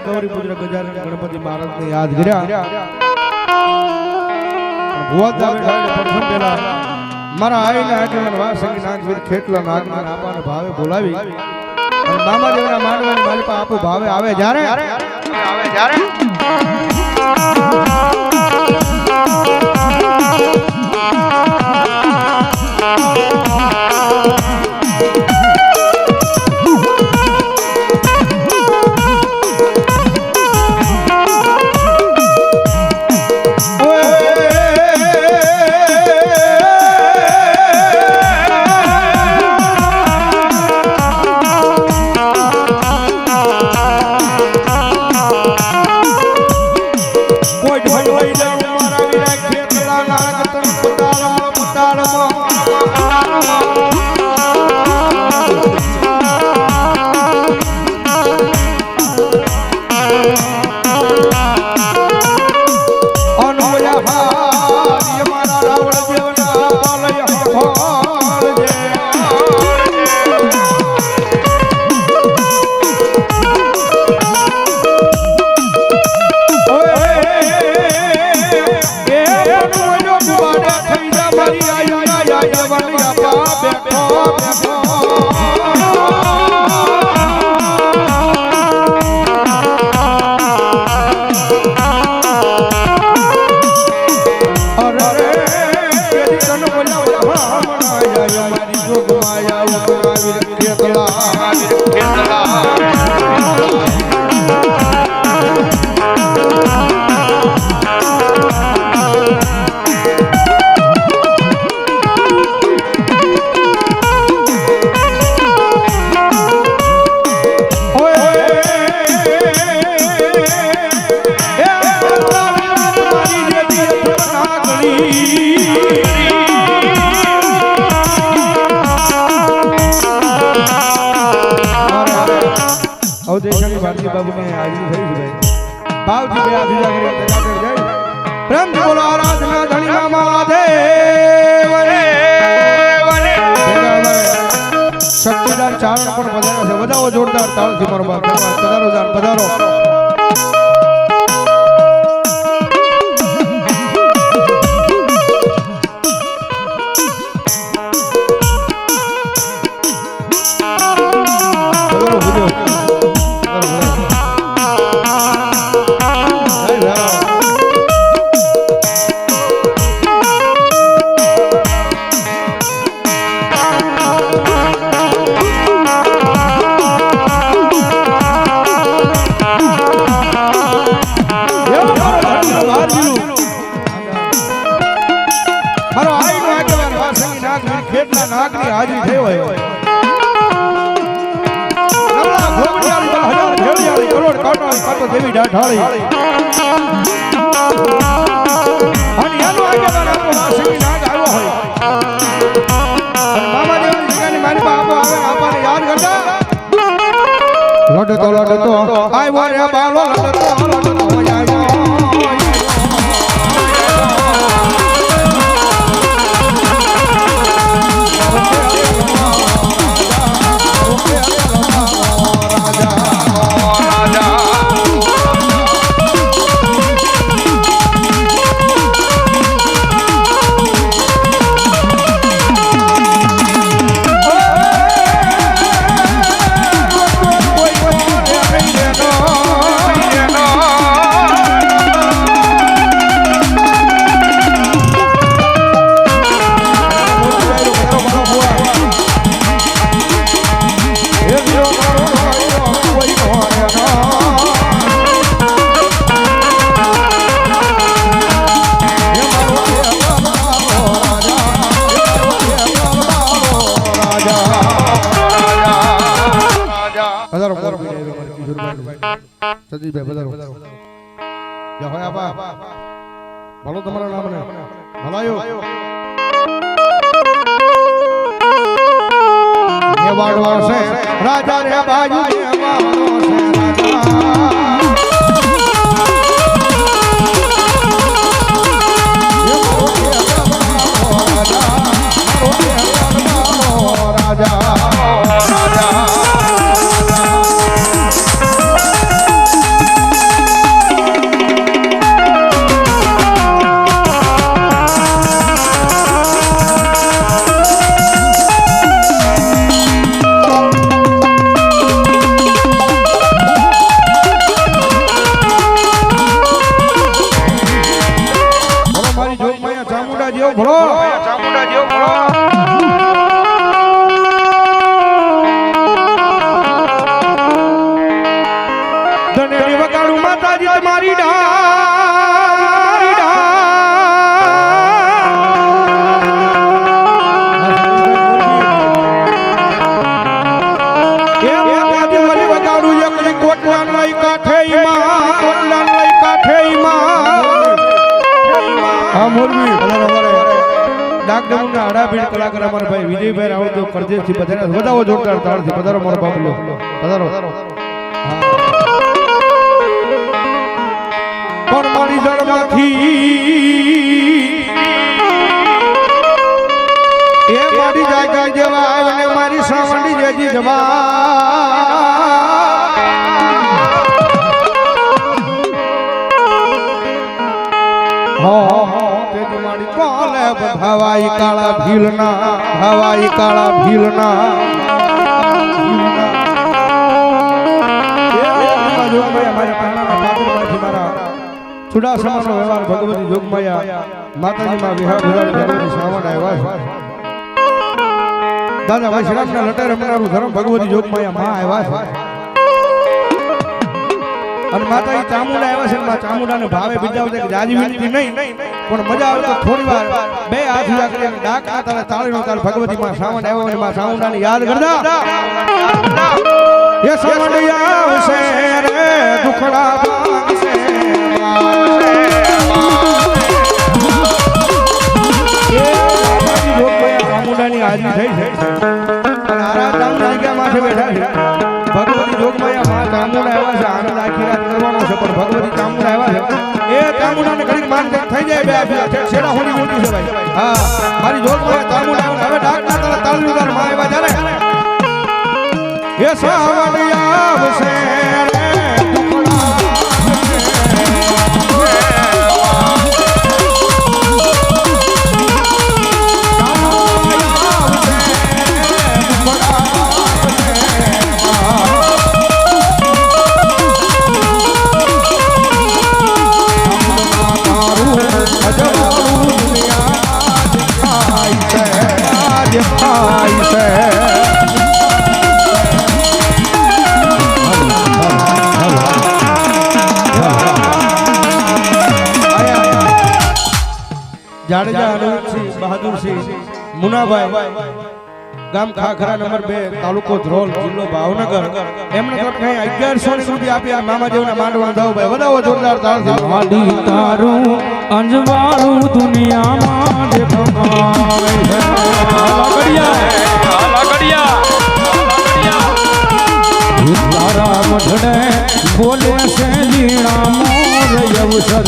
ગૌરી પુત્ર ગજાનન ગણપતિ મહારાજને યાદ કર્યા મારા આઈના આગેવાન વાસંગી નાગવીર ખેટલા નાગના આપાને ભાવે બોલાવી અને મામાદેવના માંડવાની માલિપા આપો ભાવે આવે જ્યારે ચારણ પણ વધારે છે વધાવો જોરદાર તાળથી મારો બાપ પધારો જાન પધારો નાગની હાજરી થઈ હોય નવલા ઘોગડિયાળી 10,000 ભેળિયાળી કરોડ કાટો દેવી ડાઢાળી અને એનો આગેવાન આપણો વાસંગી નાગ આવ્યો હોય અને મામાદેવની જગ્યાની મારી પાસે આપો આવે આપાને યાદ કરતા લડતો આવ્યો રે બાલો લડતો આવ્યો સતીશભાઈ બધારો જા હોય આપા ભલો તમારા નામને ભલાયો એ વાડો છે રાજા રે બાજુ એ વાડો છે રાજા રાજા માતાજી તમારી કલાકાર અમારા ભાઈ વિજયભાઈ રાવળ તો કરજેથી પધાર્યા વધાવો જોરદાર તાળથી પધારો મારો બાબલો પધારો પણ મારી જળમાંથી એ મારી જાગા જેવા અને મારી સાવંડી જેજી જવા હવાઈ કાળા ભીલના હવાઈ કાળા ભીલના ચુડાસમાનો વ્યવહાર ભગવતી જોગમાયા માતાજીમાં વિહાર ભગવતી શ્રાવણ આવ્યા દાદા વૈશ્રામના લટે રમનારું ધર્મ ભગવતી જોગમાયા માં આવ્યા અને માતાજી ચામુંડા આવ્યા છે માં ચામુંડાને ભાવે બિરદાવતા કે જાજી વિનંતી નહીં પણ મજા આવે તો થોડી વાર બે હાથ ઉજા કરીને ડાક તારે તાળીનો તાર ભગવતી માં શ્રાવણ આવ્યો અને માં ચામુંડાને યાદ કરતા એ શ્રાવણ આવશે રે દુખડા ભાગશે ચામુંડાની હાજરી થઈ છે અને આરા ચામુંડા ક્યાં માથે બેઠા છે ભગવતી જોગમાયા માં ચામુંડા આવ્યા છે આનંદ આખી રાત કરવાનો છે પણ ભગવતી ચામુંડા આવ્યા છે એ ચામુંડાને ઘડી માન થઈ જાય બે છેડા હોડી મોટી છે ભાઈ હા મારી જોગમાયા ચામુંડા હવે ડાક ના તારા તાળીદાર માં આવ્યા ત્યારે એ સાવણ આવશે રે જાડેજા અનુપસિંહ બહાદુરસિંહ મુનાભાઈ ગામ ખાખરા નંબર 2 તાલુકો ધ્રોલ જિલ્લો ભાવનગર એમને તો કઈ 1100 ની રૂપિયા આપી આ મામાદેવના માંડવા દાવ ભાઈ વધાવો જોરદાર તાળથી આડી તારું અંજવાળું દુનિયામાં જે ભમાય તારા મઢડે બોલે છે લીણા મોર અવસર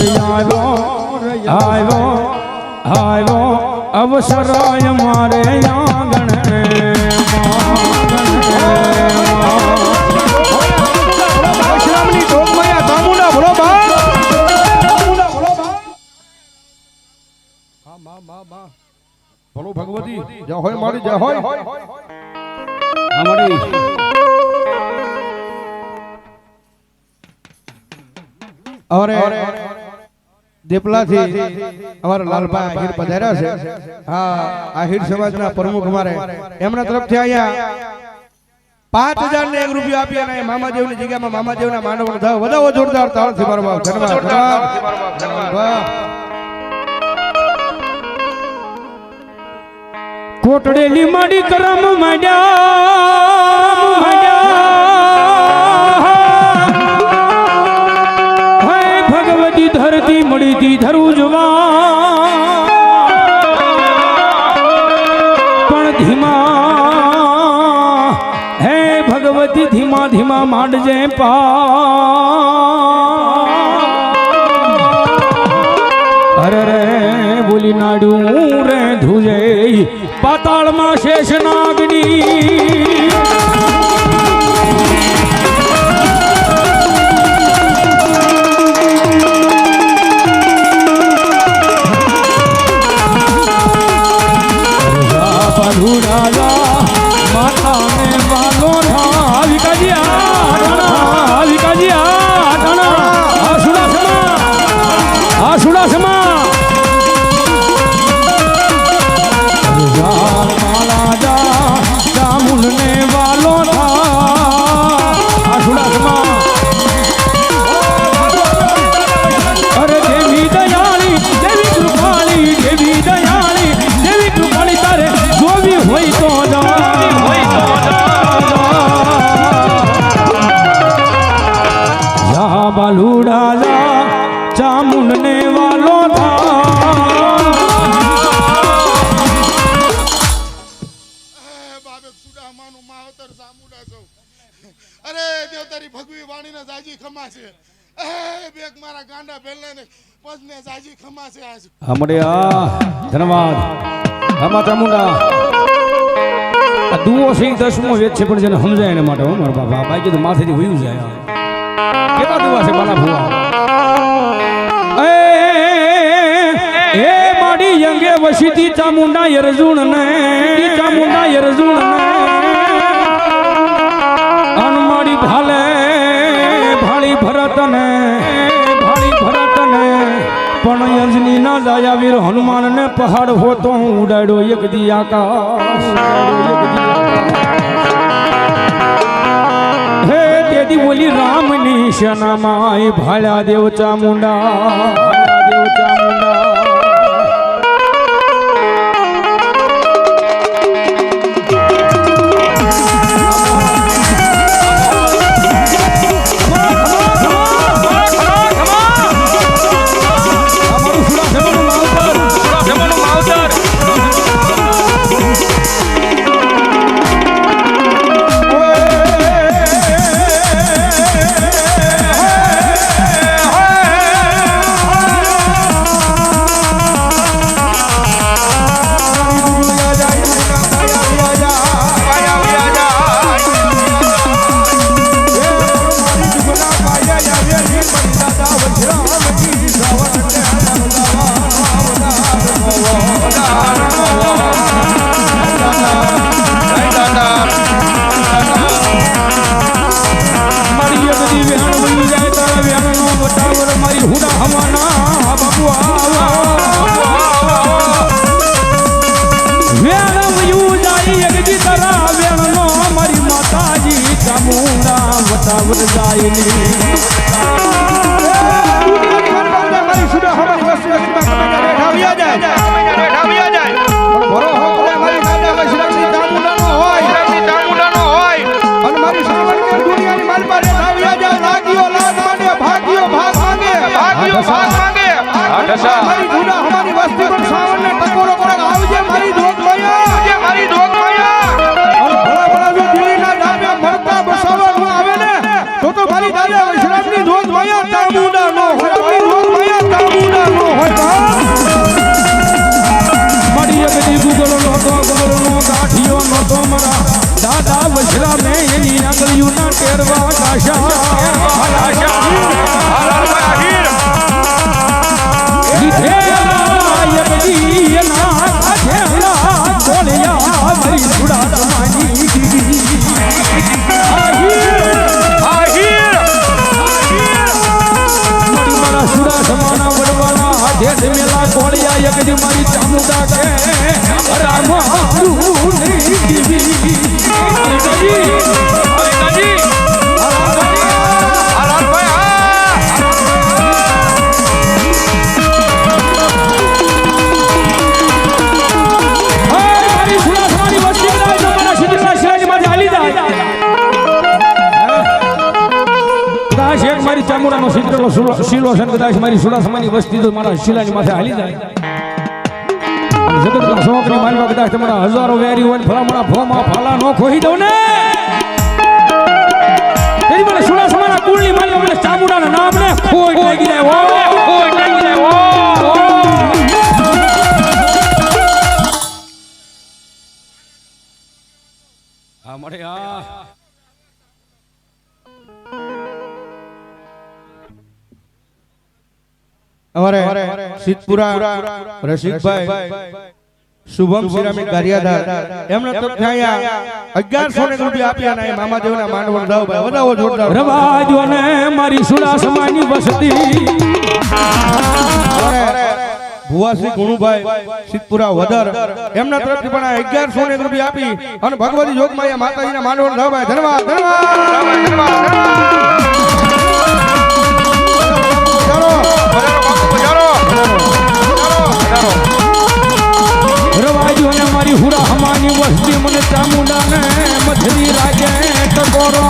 આવ્યો અવસર મારે આંગણ બોલો ભગવતી જય હોય મારી જય હોય અમારી અરે દેપલાથી અમારા લાલભાઈ આહિર પધાર્યા છે હા આહિર સમાજના પ્રમુખ અમારે એમના તરફથી અહીંયા 5000 ને 1 રૂપિયા આપી અને મામાદેવની જગ્યામાં મામાદેવના માંડવાનો ધાવ વધાવો જોરદાર તાળથી મારો બાપ ધન્યવાદ કોટડેલી માડી કરમ માંડ્યા ભગવતી ધરતી મળી તી ધરું જવા પણ ધીમા હે ભગવતી ધીમા ધીમા માંડજે અરે રે બોલી નાડું રે ધુજે પાતાળમાં શેષ નાગની માતા ને વાલો માલા જા ચામુંડ ને બાલુડા જા ચામુંડને વાલો થા બાબે સુડામાનું માવતર સામુડા છો અરે દેવ તારી ભગવી વાણીને જાજી ખમા છે બેક મારા ગાંડા ભેલાને પજને જાજી ખમા છે આજ હમડ્યા ધન્યવાદ આમાં ચામુંડા આ દુઓ છે 10મો વેદ છે પણ જેને સમજાય એને માટે હો મારા બાપા બાકી તો માથેથી વયું જાય કેવા દુઆ છે બાલા ભુવા એ માડી યંગે વસીતી ચામુંડા યરજુણ ને અનમાડી ભાળી ભરત ને પણ યજની ના જાયા વીર હનુમાન ને પહાડ હોતો ઉડાડ્યો એક દી આકાશ હે તેદી બોલી રામની શનામાં ભાળ્યા દેવ ચામુંડા મારી ચામુંડા કે રામ મારી ચામુંડાનો સિદ્ધનો શીલો છે કદાચ મારી સુડાસમાની વસ્તી તો મારા શિલાની માથે હાલી જાય જગતના શોકની માલવા કદાચ તમારા હજારો વેરી હોય ભલામણા ભોમાં ફાલા નો ખોઈ દઉં ને તેરી મને સુડાસમાના કુળની માલવા મને ચામુંડાના નામ ને ખોઈ લાગી જાય આ મળે આ અમારે સિદ્ધપુરા રસિકભાઈ શુભમ સિરામિક ગારિયાધાર એમને તો ત્યાં 1100 રૂપિયા આપ્યા ના મામાદેવના માંડવણ દાવભાઈ વધાવો જોરદાર રવાજો ને મારી સુડાસમાની વસતી ભુવાશ્રી ગુણુભાઈ સિદ્ધપુરા વદર એમના તરફથી પણ 1100 રૂપિયા આપી અને ભગવતી જોગમાયા માતાજીના માંડવણ દાવભાઈ ધન્યવાદ રવાજો ને મારી હુરા હમાની વસ્તી મને ચામુંડા ને મધરી રાગે ટકોરો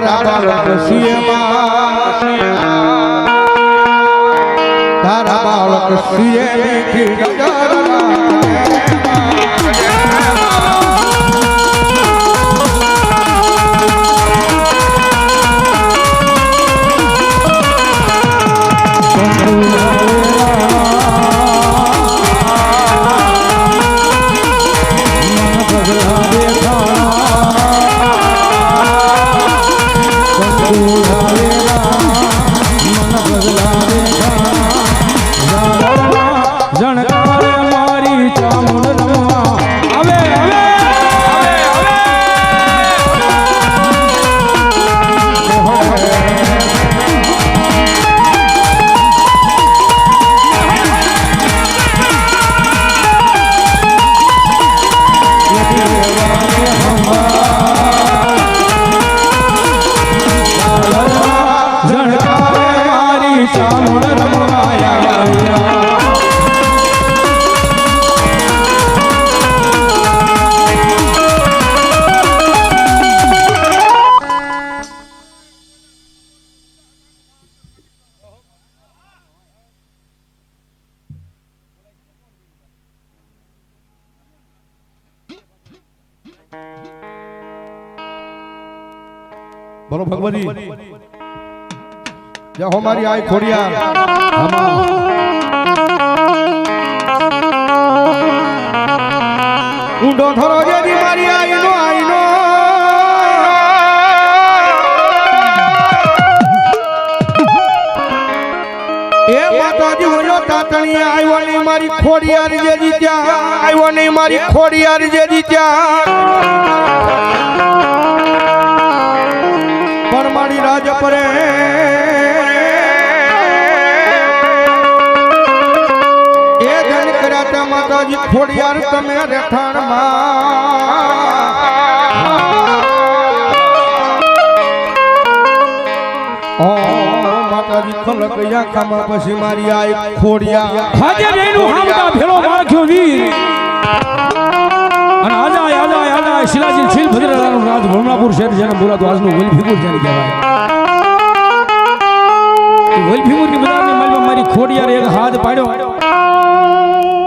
તારા બાળક તારા બાળક સિંહે મીઠી નજર બોલો ભગવતી જય હો મારી આઈ ખોડિયા ઊંડો થરો જેની મારી આઈનો એ માતાજી હોયો તાતણી આવ્યો ની મારી ખોડિયાર જેજી ત્યાં આવ્યો ની મારી ખોડિયાર જેજી ત્યાં પરમાણી રાજ પરે એ જન કર્યા માતાજી ખોડિયાર તમે રહેઠાણમાં માતાજી ખલક યાખામાં પછી મારી આઈ ખોડિયા હાજે રેનું હામતા ભેળો માખ્યો વીર અને આજા શિલાજી શીલ ભદ્રરાનું રાજ ભમણાપુર શહેર જેને બોલાતો આજનું વલભીપુર જેને કહેવાય વલભીપુરની બજારની માલમાં મારી ખોડિયારે એક હાથ પાડ્યો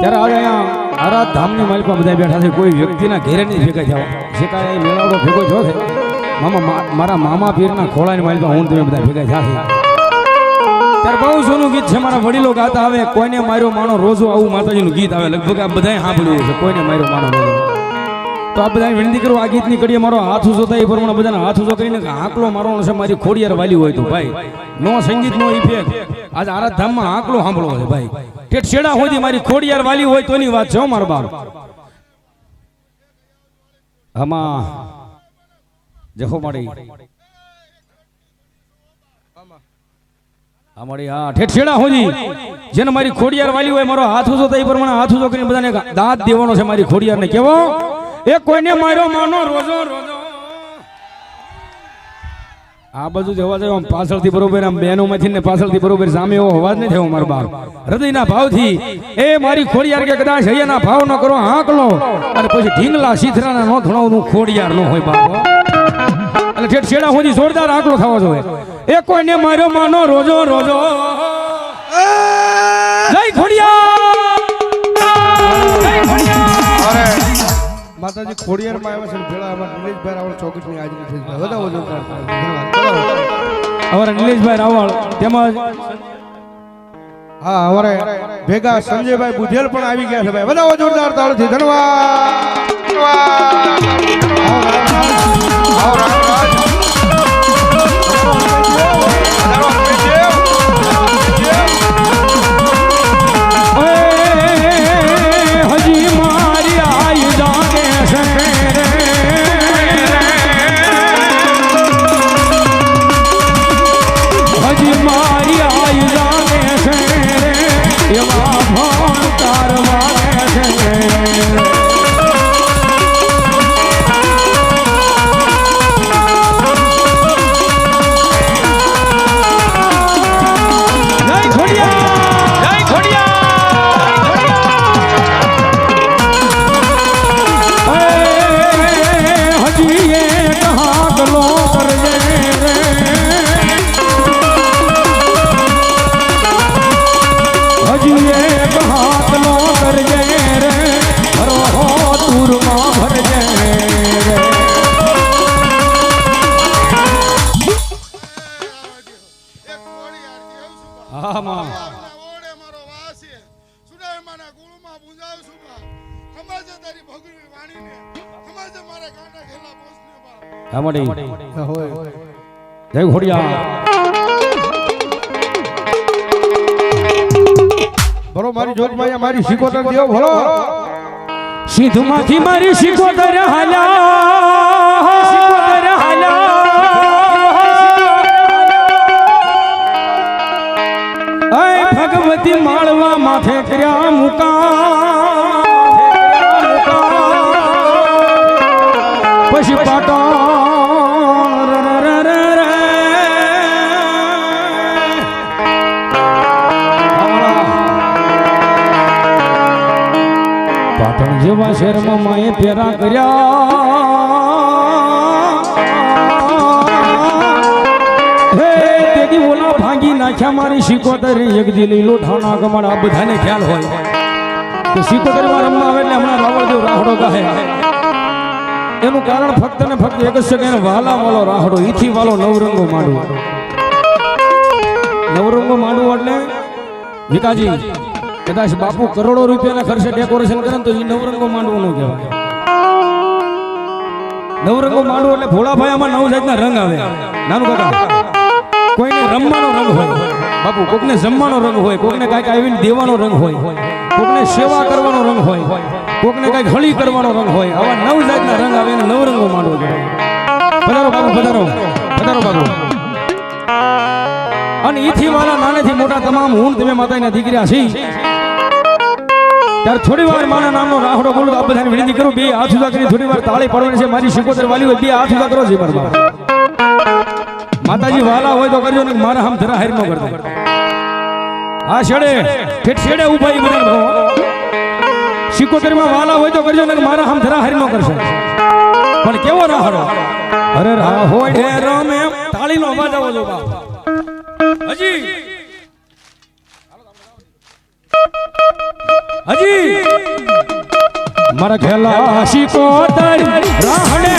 ત્યારે આજે અહીંયા આરાધ ધામની માલમાં બધા બેઠા છે કોઈ વ્યક્તિના ઘેરે નહીં ભેગા થયા જે કાંઈ મેળાવડો ભેગો થયો છે મારા મામા પીરના ખોળાની માલમાં હું તમે બધા ભેગા થયા છે ત્યારે બહુ સોનું ગીત છે મારા વડીલો ગાતા આવે કોઈને માર્યો માનો રોજો આવું માતાજીનું ગીત આવે લગભગ આ બધાએ સાંભળ્યું છે કોઈને માર્યો માનો રોજો તો આ બધા વિનંતી કરું આ ગીતની કડીએ મારો હાથ ઊંચો થાય એ પ્રમાણે બધાને હાથ ઊંચો કરીને આંકલો મારવાનો છે મારી ખોડિયાર વાલી હોય તો ભાઈ નો સંગીત નો ઇફેક્ટ આજ આરાધ ધામમાં આંકલો સાંભળવો છે ભાઈ ઠેઠ છેડા હોય મારી ખોડિયાર વાલી હોય તોની વાત છે મારા બાપ આમાં જહો માડી અમારી હા ઠેઠ છેડા હોજી જેને મારી ખોડિયાર વાલી હોય મારો હાથ ઊંચો થાય એ પ્રમાણે હાથ ઊંચો કરીને બધાને દાંત દેવાનો છે મારી ખોડિયારને કેવો એ કોઈને માર્યો માનો રોજો આ બધું જવા જાય આમ પાછળથી બરોબર આમ બહેનો માંથી ને પાછળથી બરોબર સામે એવો અવાજ નહીં થયો મારા બાપ હૃદયના ભાવથી એ મારી ખોડિયાર કે કદાચ હૈયાના ભાવ ન કરો હાંકલો અને પછી ઢીંગલા સીથરાના નો ધણાવનું ખોડિયાર નો હોય બાપ એટલે ઠેઠ છેડા સુધી જોરદાર આંકડો થવો જોઈએ એ કોઈને માર્યો માનો રોજો જય ખોડિયાર માતાજી ખોડિયારમાં આવ્યા છે ભેળા અમારા નિલેશભાઈ રાવળ ચોકટની હાજરી થઈ છે વધાવો જોરદાર અમારા નિલેશભાઈ રાવળ તેમજ હા અમારે ભેગા સંજયભાઈ બુધેલ પણ આવી ગયા છે ભાઈ વધાવો જોરદાર તાળથી ગાંડા ખેલા પોસને બાપ આમડી હોય જય ઘોડિયા બરો મારી જોગમાયા મારી શીકોતર દેવ ભલો સીધુમાંથી મારી શીકોતર હાલ્યા શીકોતર હાલ્યા અય ભગવતી માળવા માથે કર્યા મુકા પછી પાટણ પાટણ જેવા શહેરમાં માએ પેરા કર્યા હે તેથી ઓલા ભાંગી નાખ્યા મારી શીકોતર એક દી લીલો ઠાણા કમાડ આ બધાને ખ્યાલ હોય કે શીકોતરમાં રમવા આવે એટલે હમણાં રાવળદેવ રાહડો ગાહે એનું કારણ ફક્ત ને ફક્ત એક જ છે કે વાલા વાલો રાહડો ઈથી વાલો નવરંગો માંડવો નવરંગો માંડવો એટલે વિકાજી કદાચ બાપુ કરોડો રૂપિયાના ખર્ચે ડેકોરેશન કરે તો એ નવરંગો માંડવો ન કહેવાય નવરંગો માંડવો એટલે ભોળાભાઈ આમાં નવ જાતના રંગ આવે નાનું કાકા કોઈને રમવાનો રંગ હોય બાપુ કોકને જમવાનો રંગ હોય કોકને કાંઈક આવીને દેવાનો રંગ હોય કોકને સેવા કરવાનો રંગ હોય કોકને કાંઈક હળી કરવાનો રંગ હોય આવા નવ જાતના રંગ આવે એને નવરંગો માંડવો કહેવાય પધારો બાપુ પધારો પધારો બાપુ અને ઈથી વાળા નાનેથી મોટા તમામ હું તમે માતાના દીકરા છી ત્યારે થોડી વાર માના નામનો રાહડો બોલું આ બધાને વિનંતી કરું બે હાથ ઉદા કરી થોડી વાર તાળી પાડવાની છે મારી શીકોતર વાલી હોય બે હાથ ઉદા કરો છે મારા માતાજી વાલા હોય તો કરજો ને મારા હમ ધરા હાર ન કરતા આ છેડે ઠેઠ છેડે ઉભા ઈ બધા શીકોતરમાં વાલા હોય તો કરજો ને મારા હમ ધરા હાર ન કરશે પણ કેવો રાહડો અરે રાહોડે રમે તાળીનો અવાજ આવો જો બાપ હજી મારા ખેલા શીકોતર રાહડે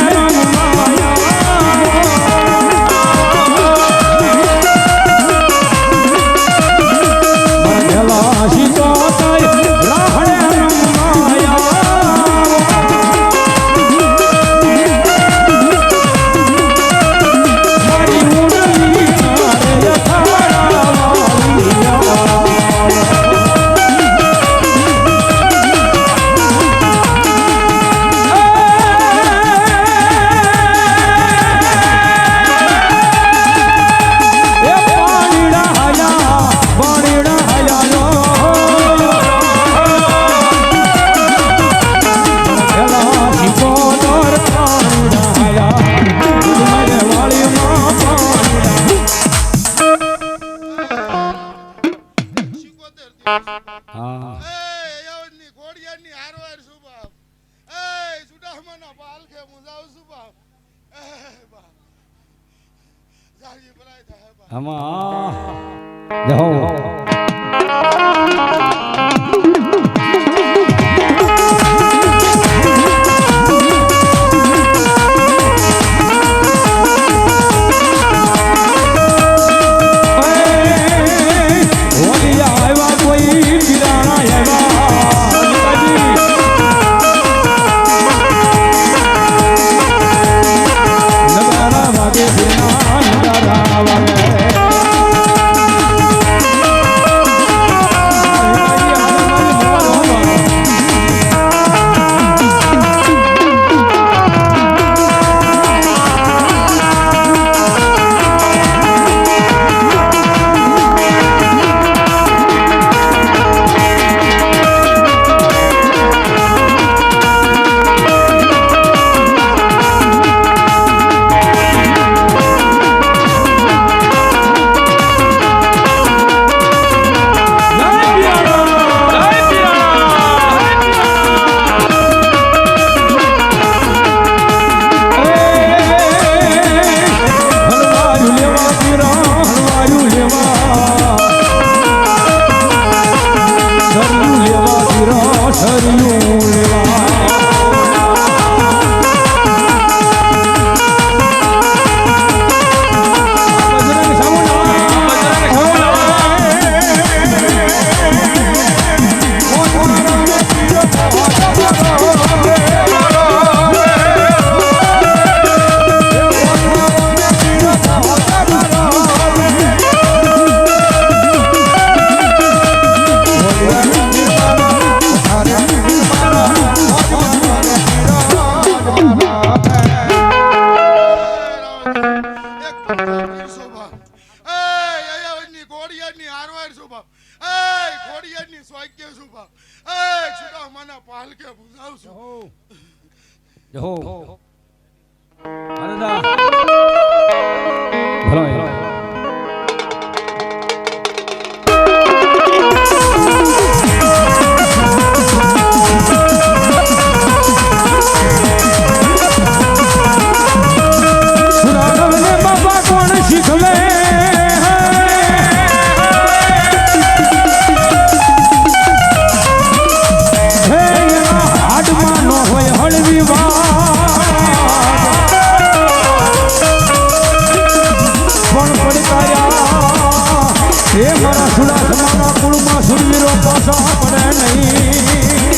પાછા પડે નહીં.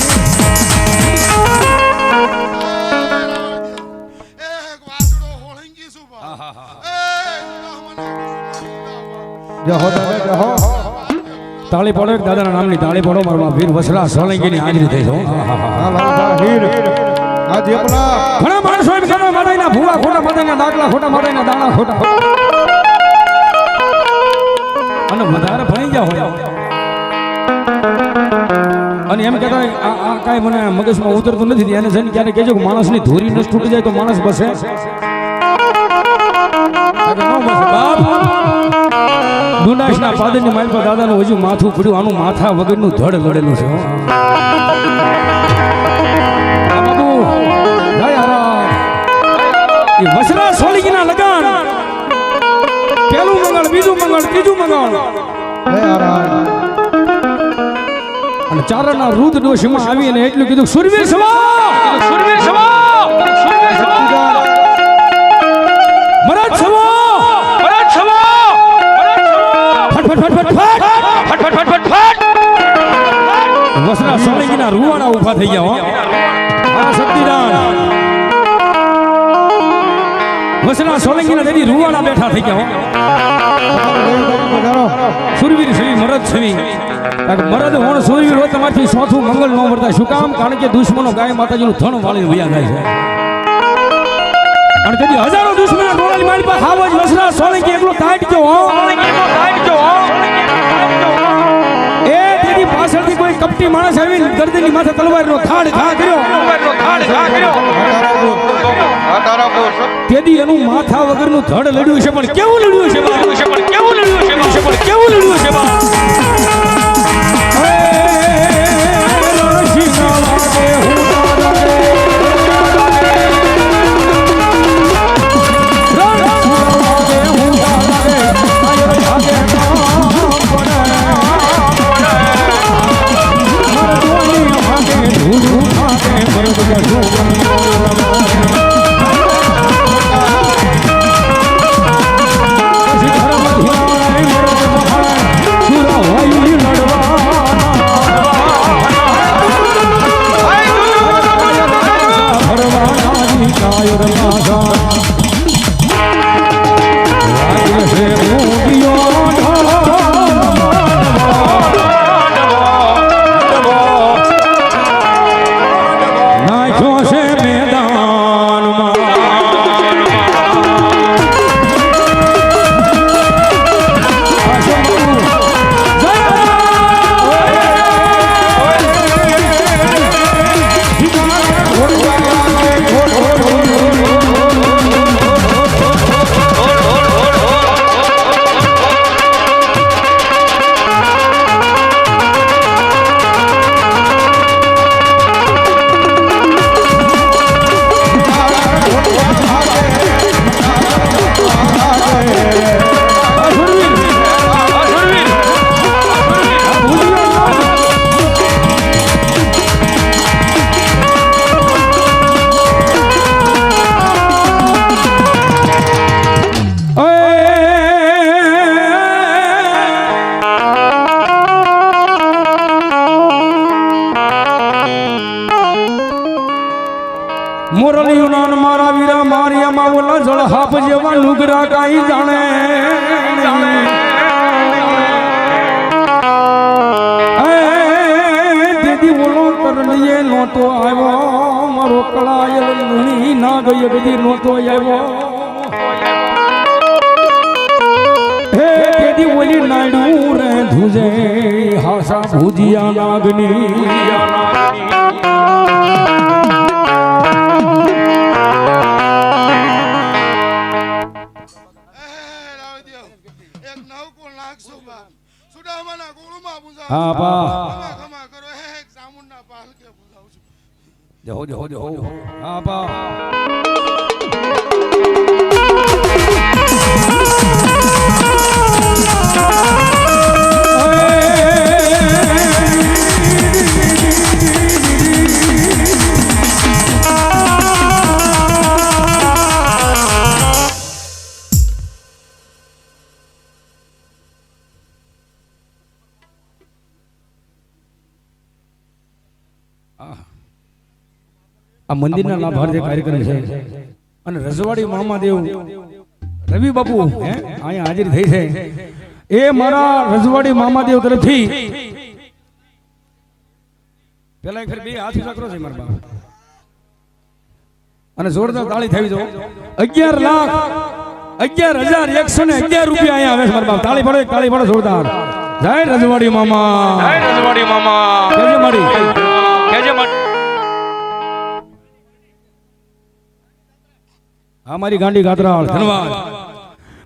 એક વાસડો હોળંગી શું બા જય હો દાદા જય હો. તાળી પડો એક દાદાના નામની તાળી પડો મારા વીર વસરા સોલંકીની હાજરી થઈ છો. હા લાલભા હીર આ જેપલા ઘણા માણસો એમ કહે માતાજીના ભૂવા ખોટા, માતાજીના દાખલા ખોટા, માતાજીના દાણા ખોટા અને વધારે ભણી ગયા હોય અને એમ કહેતા હોય આ કાંઈ મને મગજમાં ઉતરતું નથી. એને જઈને ક્યારે કહેજો કે માણસની ધોરી ન તૂટી જાય તો માણસ બસે. ડુંડાસના પાદરની માલ પર દાદાનું હજુ માથું પડ્યું. આનું માથા વગરનું ધડ લડેલું છે. આ બાબુ જય હારા. એ વસરા સોળંકીના લગાન પેલું મંગળ, બીજું મંગળ, ત્રીજું મંગળ જય હારા. અને ચારણના રુદ્ર ડોશીમાં આવીને એટલું કીધું સુરવીર સભા, સુરવીર સભા, સુરવીર સભા, મરદ સભા, મરદ સભા, ફટ ફટ ફટ ફટ ફટ ફટ ફટ ફટ ફટ. વસરા સોળંકીના રૂવાડા ઊભા થઈ ગયા. હો આ શક્તિદાન વસરા સોળંકીના દેવી રૂવાડા બેઠા થઈ ગયા. હો સુરવીર છવી, મરદ છવી. મરદ હોણ સુરવીર હોય તમારથી ચોથું મંગળ ન વર્તાય. શું કામ? કારણ કે દુશ્મનો ગાય માતાજીનું ધણ વાળીને વયા જાય છે. અને તેથી હજારો દુશ્મનો ડોળાની મારી પાસે આવો જ વસરા સોળંકી એકલો તાટ ગયો. એ તેથી પાછળથી કોઈ કપટી માણસ આવીને ગરદનની માથે તલવારનો ખાડ ઘા કર્યો. તેથી એનું માથા વગરનું ધડ લડ્યું છે. પણ કેવું લડ્યું છે? કેવું લડ્યું છે? કેવું લડ્યું છે? મોરલિયું નાન મારા વીરા મારિયામાં ઓલા જળ હાપ જેવા લુગરા કાઈ જાણે. દીદી ઓલો કરલીએ નહોતો આવ્યો. મારો કળાયલ નણી ના ગઈ બધી નહોતો આવ્યો. હે દીદી ઓલી નાડું રે ધુજે હાસા ભુજિયા નાગની. હા બા ખમા કરો હે ચામુંડા પાલકે બોલાવું છું. જહો હા બા આ મંદિરના લાભાર્થી કાર્યક્રમ છે અને રજવાડી મામાદેવ રવિ બાપુ હે અહીંયા હાજર થઈ છે એ મારા રજવાડી મામાદેવ તરફથી પેલા એક બે હાથ ઊંચા કરો છે મારા બાપ અને જોરદાર તાળી થઈ જો 11,11,111 રૂપિયા અહીંયા આવે છે મારા બાપ તાળી પડે જોરદાર જય રજવાડી મામા કેજે માડી આ મારી ગાંડી ગાત્રાળ ધન્યવાદ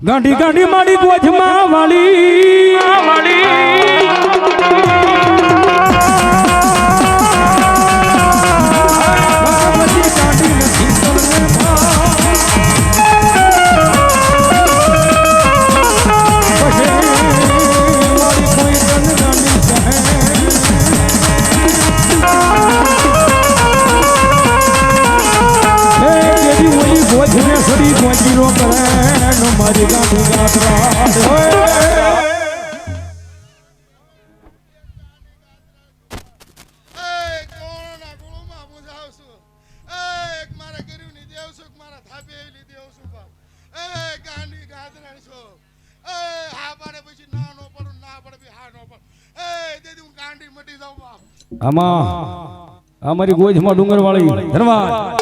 ગાંડી માડી ગોજમાં વાળી મારી ગાંધી કોણના ગુળુમાં મુજાવશું એક મારા ગરીબની દેવસુખ મારા થાપે એલી દેવસુખ બાપ ગાંડી ગાદરણ છો હા પાડે પછી ના નો પડું ના પડે બી હા નો પડું તેથી હું ગાંડી મટી જાઉં બાપ આમાં અમારી ગોજમાં ડુંગર વાળી ધન્યવાદ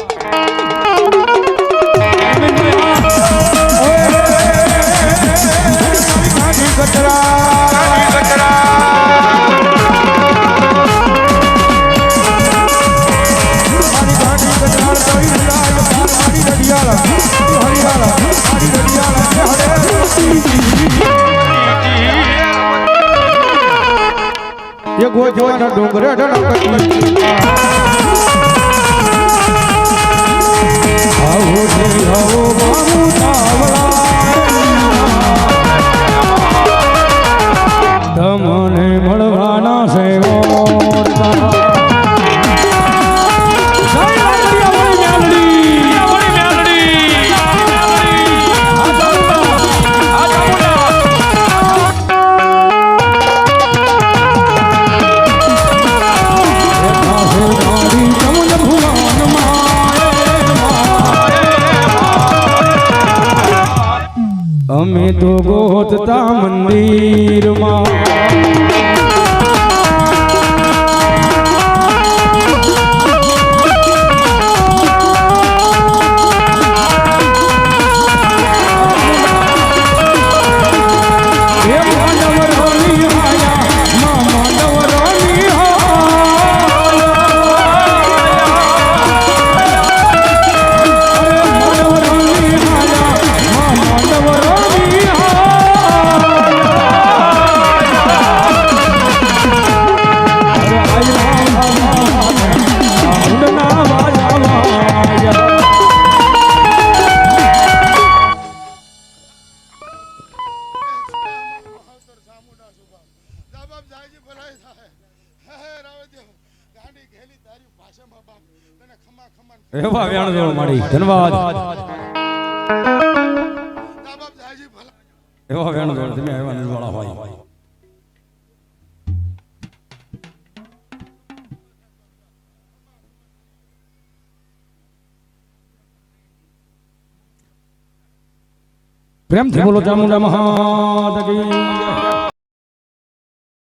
એ ગોજવાના ડુંગરે તમને મળવાના છે અમે તો ગોતતા મંદિરમાં એવા વ્યાણ જોડ માડી ધન્યવાદ એવા વ્યાણ જોડ તમે એવા નિર્વાળા હોય પ્રેમથી બોલો ચામુંડા મહાદેવ કી